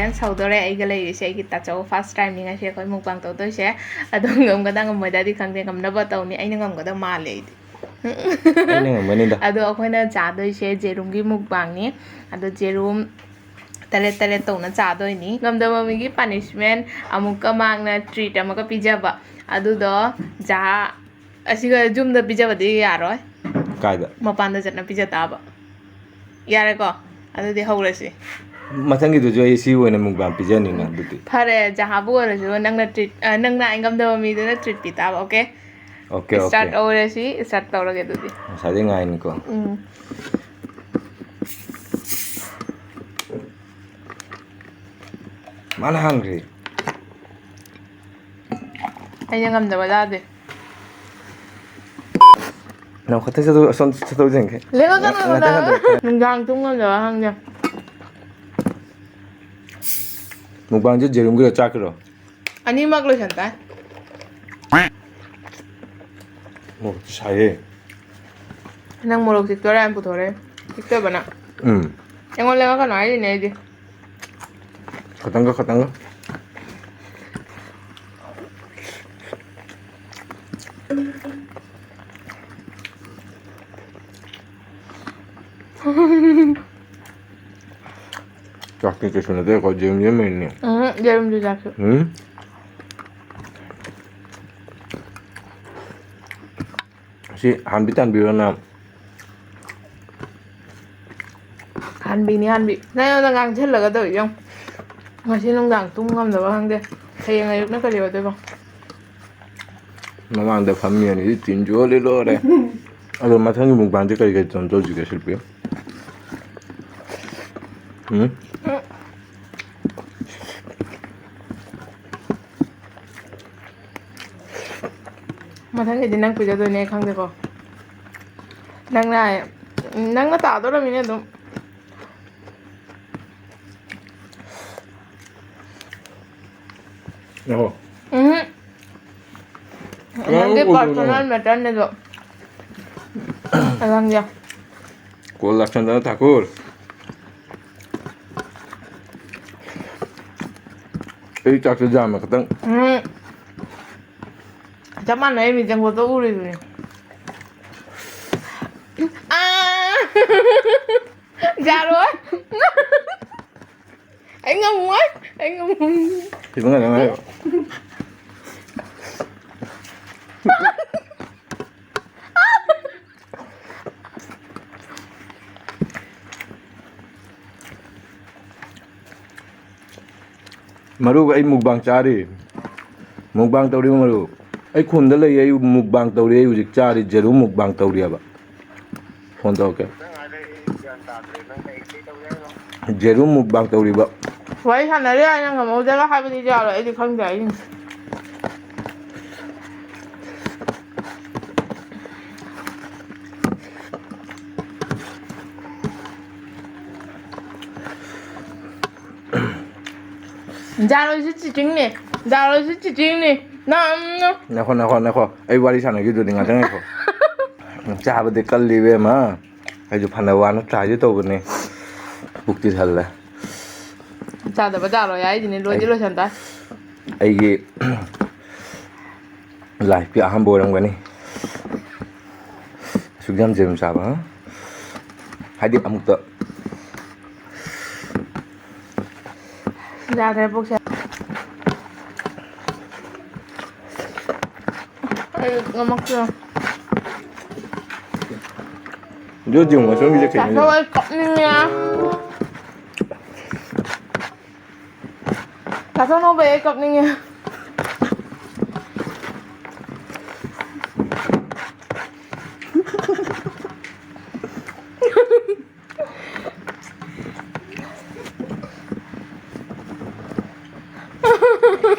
ꯀꯟ ꯁꯧꯗꯣꯔꯦ ꯑꯩꯒ ꯂꯩꯔꯤꯁꯦ ꯑꯩꯒꯤ ꯇꯥꯆꯧ ꯐꯥꯔꯁ ꯇꯥꯏꯝꯅꯤ ꯉꯁꯤ ꯑꯩꯈꯣꯏ ꯃꯨꯛꯕꯥꯡ ꯇꯧꯗꯣꯏꯁꯦ ꯑꯗꯣ ꯉꯝꯒꯗ ꯉꯝꯃꯣꯏꯗꯗꯤ ꯈꯪꯗꯦ ꯉꯝꯅꯕ ꯇꯧꯅꯤ ꯑꯩꯅ ꯉꯝꯒꯗꯕ ꯃꯥꯜꯂꯦ ꯑꯩꯗꯤ ꯑꯩꯅ ꯉꯝꯒꯅꯤꯗ ꯑꯗꯣ ꯑꯩꯈꯣꯏꯅ ꯆꯥꯗꯣꯏꯁꯦ ꯖꯦꯔꯨꯝꯒꯤ ꯃꯨꯛꯕꯥꯡꯅꯤ ꯑꯗꯣ ꯖꯦꯔꯨꯝ ꯇꯔꯦꯠ ꯇꯔꯦꯠ ꯇꯧꯅ ꯆꯥꯗꯣꯏꯅꯤ ꯉꯝꯗꯕ ꯃꯤꯒꯤ ꯄꯥꯅꯤꯁꯃꯦꯟ ꯑꯃꯨꯛꯀ ꯃꯥꯡꯅ ꯇ꯭ꯔꯤꯠ ꯑꯃꯒ ꯄꯤꯖꯕ ꯑꯗꯨꯗꯣ ꯖꯍꯥ ꯑꯁꯤꯒ ꯌꯨꯝꯗ ꯄꯤꯖꯕꯗꯤ ꯌꯥꯔꯣꯏ ꯀꯥꯏꯗ ꯃꯄꯥꯟꯗ ꯆꯠꯅ ꯄꯤꯖ ꯇꯥꯕ ꯌꯥꯔꯦꯀꯣ ꯑꯗꯨꯗꯤ ꯍꯧꯔꯁꯤ ꯃꯊꯪꯒꯤꯗꯨꯁꯨ ꯑꯩ ꯁꯤ ꯑꯣꯏꯅ ꯃꯨꯛꯕꯥꯡ ꯄꯤꯖꯅꯤꯅ ꯑꯗꯨꯗꯤ ꯐꯔꯦ ꯖꯍꯥꯕꯨ ꯑꯣꯏꯔꯁꯨ ꯅꯪꯅ ꯇ꯭ꯔꯤꯠ ꯅꯪꯅ ꯑꯩ ꯉꯝꯗꯕ ꯃꯤꯗꯨꯅ ꯇ꯭ꯔꯤꯠ ꯄꯤ ꯇꯥꯕ ꯑꯣꯀꯦ ꯑꯣꯀꯦ ꯑꯣꯀꯦ ꯁ꯭ꯇꯥꯔꯠ ꯑꯣꯏꯔꯁꯤ ꯁ꯭ꯇꯥꯔꯠ ꯇꯧꯔꯒꯦ ꯑꯗꯨꯗꯤ ꯉꯁꯥꯏꯗꯩ ꯉꯥꯏꯅꯤꯀꯣ ꯃꯥꯅ ꯍꯥꯟꯈ꯭ꯔꯦ ꯑꯩꯅ ꯉꯝꯗꯕ ꯌꯥꯗꯦ ꯅꯪꯈꯠꯇ ꯆꯠꯊꯣꯛ ꯑꯁꯣꯝ ꯆꯠꯊꯣꯛ ꯂꯦꯡꯉꯛꯀꯅꯣ ꯅꯨꯡꯗꯥꯡ ꯇꯨꯝꯉꯝꯗꯕ ꯈꯪꯗꯦ ꯃꯨꯛꯕꯥꯡꯁꯦ ꯖꯦꯔꯨꯝꯒꯤꯔꯣ ꯆꯥꯛꯀꯤꯔꯣ ꯑꯅꯤꯃꯛ ꯂꯣꯏꯁꯟ ꯇꯥꯏ ꯃꯣꯔꯣꯛ ꯁꯥꯏꯍꯦ ꯅꯪ ꯃꯣꯔꯣꯛ ꯆꯤꯛꯇꯣꯔꯦ ꯍꯥꯏꯅ ꯄꯨꯊꯣꯔꯛꯏ ꯆꯤꯛꯇꯕ ꯅꯪ ꯑꯩꯉꯣꯟꯗ ꯂꯦꯡꯉꯛꯀꯅꯣ ꯍꯥꯏꯔꯤꯅꯦ ꯑꯩꯗꯤ ꯈꯇꯪꯒ ꯆꯥꯛꯇꯤ ꯀꯩꯁꯨ ꯅꯠꯇꯦꯀꯣ ꯖꯦꯔꯨꯝꯁꯦ ꯃꯦꯟꯅꯤ ꯌꯦꯔꯨꯝꯁꯨ ꯆꯥꯛꯁꯨ ꯁꯤ ꯍꯥꯟꯕꯤ ꯇꯥꯟꯕꯤꯔꯣꯅ ꯍꯥꯟꯕꯤꯅꯤ ꯍꯥꯟꯕꯤ ꯅꯪ ꯑꯩꯉꯣꯟꯗ ꯉꯥꯡꯁꯤꯜꯂꯒ ꯇꯧꯔꯤꯁꯦ ꯌꯦꯡꯉꯨ ꯉꯁꯤ ꯅꯨꯡꯗꯥꯡ ꯇꯨꯝ ꯉꯝꯗꯕ ꯈꯪꯗꯦ ꯍꯌꯦꯡ ꯑꯌꯨꯛꯅ ꯀꯔꯤ ꯑꯣꯏꯗꯣꯏꯕ ꯃꯃꯥꯡꯗ ꯐꯝꯃꯤ ꯑꯅꯤꯗꯤ ꯇꯤꯟ ꯌꯣꯠꯂꯤ ꯂꯣꯏꯔꯦ ꯑꯗꯣ ꯃꯊꯪꯒꯤ ꯃꯨꯛꯕꯥꯡꯁꯦ ꯀꯔꯤ ꯇꯧꯁꯤꯒꯦ ꯁꯤꯜꯄꯤ ꯃꯊꯪꯒꯤꯗꯤ ꯅꯪ ꯄꯤꯖꯗꯣꯏꯅꯦ ꯑꯩ ꯈꯪꯗꯦꯀꯣ ꯅꯪꯅ ꯇꯥꯗꯣꯔꯃꯤꯅꯦ ꯑꯗꯨꯝ ꯅꯪꯒꯤ ꯄꯔꯁꯣꯅꯦꯜ ꯃꯦꯇꯔꯅꯦ ꯑꯗꯣ ꯈꯪꯗꯦ ꯀꯣꯜ ꯂꯥꯛꯁꯟꯗꯅ ꯊꯥꯀꯨꯔ ꯑꯩ ꯆꯥꯛꯁꯦ ꯌꯥꯝꯃꯦ ꯈꯤꯇꯪ ꯆꯞ ꯃꯥꯟꯅꯩ ꯃꯤꯆꯪ ꯀꯣꯠꯇ ꯎꯔꯤꯗꯨꯅꯤ ꯌꯥꯔꯣꯏ ꯑꯩ ꯉꯝꯃꯣꯏ ꯁꯤꯕ ꯉꯥꯛꯇꯪ ꯉꯥꯏꯌꯣ ꯃꯔꯨꯞ ꯑꯩ ꯃꯨꯛꯕꯥꯡ ꯆꯥꯔꯤ ꯃꯨꯛꯕꯥꯡ ꯇꯧꯔꯤꯕ ꯃꯔꯨꯞ ꯑꯩ ꯈꯨꯟꯗ ꯂꯩ ꯑꯩ ꯃꯨꯛꯕꯥꯡ ꯇꯧꯔꯤ ꯑꯩ ꯍꯧꯖꯤꯛ ꯆꯥꯔꯤ ꯖꯦꯔꯨꯝ ꯃꯨꯛꯕꯥꯡ ꯇꯧꯔꯤꯑꯕ ꯐꯣꯟ ꯇꯧꯔꯛꯀꯦ ꯖꯦꯔꯨꯝ ꯃꯨꯛꯕꯥꯡ ꯇꯧꯔꯤꯕ ꯋꯥꯔꯤ ꯁꯥꯟꯅꯔꯤ ꯑꯩꯅ ꯉꯝꯍꯧꯗꯅ ꯍꯥꯏꯕꯗꯤ ꯌꯥꯔꯣꯏ ꯑꯩꯗꯤ ꯈꯪꯗꯦ ꯑꯩ ꯖꯥꯔꯣꯏꯁꯨ ꯆꯤꯆꯤꯡꯅꯤ ꯅꯈꯣ ꯑꯩ ꯋꯥꯔꯤ ꯁꯥꯟꯅꯈꯤꯗꯨꯗꯤ ꯉꯥꯛꯇꯪ ꯉꯥꯏꯈꯣ ꯆꯥꯕꯗꯤ ꯀꯜꯂꯤ ꯏꯕꯦꯝꯃ ꯑꯩꯁꯨ ꯐꯅ ꯋꯥꯅ ꯇ꯭ꯔꯥꯏꯗꯤ ꯇꯧꯕꯅꯤ ꯄꯨꯛꯇꯤ ꯊꯜꯂꯦ ꯆꯥꯗꯕ ꯌꯥꯔꯣꯏ ꯍꯥꯏꯁꯤꯅꯤ ꯂꯣꯏꯗꯤ ꯂꯣꯏꯁꯟ ꯇꯥꯏ ꯑꯩꯒꯤ ꯂꯥꯏꯐꯀꯤ ꯑꯍꯥꯟꯕ ꯑꯣꯏꯔꯝꯒꯅꯤ ꯑꯁꯨꯛ ꯌꯥꯝ ꯖꯦꯔꯨꯝ ꯆꯥꯕ ꯍꯥꯏꯗꯤ ꯑꯃꯨꯛꯇ ꯌꯥꯗ꯭ꯔꯦ ꯄꯨꯛꯁꯦ ꯑꯩ ꯉꯝꯃꯛꯇ꯭ꯔꯦ ꯇꯥꯆꯧ ꯑꯩ ꯀꯞꯅꯤꯡꯉꯦ ꯇꯥꯆꯧ ꯅꯣꯛꯄꯩ ꯑꯩ ꯀꯞꯅꯤꯡꯉꯦ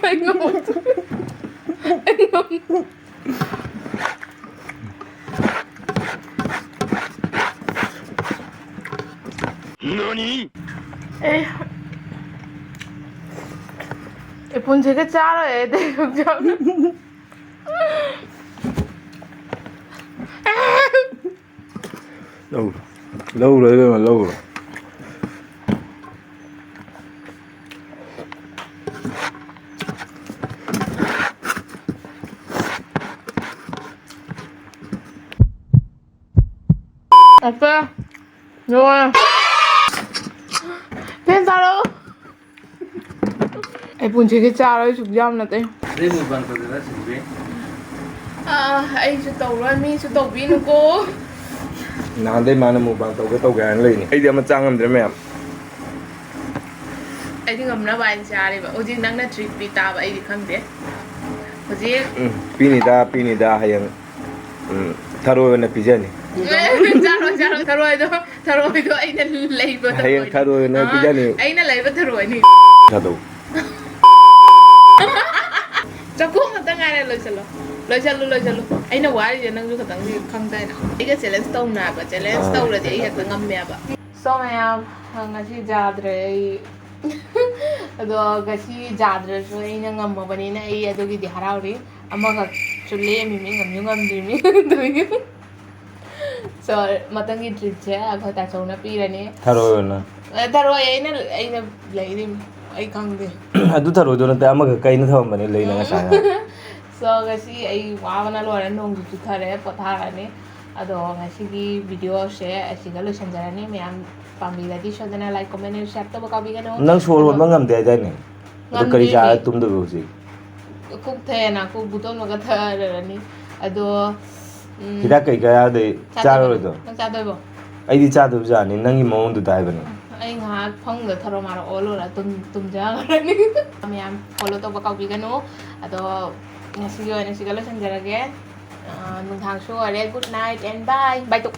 ꯑꯩ ꯉꯝꯃꯛꯇ꯭ꯔꯦ ꯄꯨꯟꯁꯤꯗ ꯆꯥꯔꯣꯏ ꯑꯩ ꯑꯇꯩ ꯂꯧꯔꯣ ꯏꯕꯦꯝꯃ ꯂꯧꯔꯣ 아빠, rồi. Thế sao đâu? Em buồn chơi cái cha đấy, chụp giam là tên. Đây một bàn của nó xử lý. Anh sẽ tàu rồi, mình sẽ tàu pin cô. Nào đây mà nó một bàn tàu cái tàu gà lên này. Ai đi mà trang làm thế mẹ. Anh thì ngầm nó bài cha đi, ôi chị năng là trip pita vậy thì không biết. Ôi chị. Pinida hay yang tharo na pizza ni. Tharo đó anh là lấy bớt Hay yang tharo na pizza ni. Anh là lấy bớt tharo ni. Tharo. Cho cô mà ta ngay này lời chalo anh nó quá đi năng du khả năng gì không tay nào anh cái challenge stone nào và challenge stone là chị hiện ngâm mẹ bà so mẹ ngasi jadre ado ngasi jadre so anh ngâm mà bani này ado cái đi harau đi amma ka chule mi ngâm đi mi so matang cái trip che ako Tachaow na pi ra ni Tharo na. Tharo anh lấy đi anh không đi Adu tharo do na ta ama kai na thawam bani lei na nga sa. So ngasi ay wawana lora nong du thare potharani ado ngasi gi video share asiga lo sanjarani meyam pamila di shodana like comment and share to ba kabi gano Nang sure hon ba ngam de dai ni. Adu kari ja tum do bu si. Kuk the na ku buton ma ka tharani ado Hida kai ga de cha ro do. nang cha doi bo Ai di cha do ja ni nang gi mo du dai bani. ai nga phong de tharo maro olo la tum ja garani meyam follow to ba kabi gano ado ngasi yo na sigalo sanjarage nung thang so are good night and bye bye tuk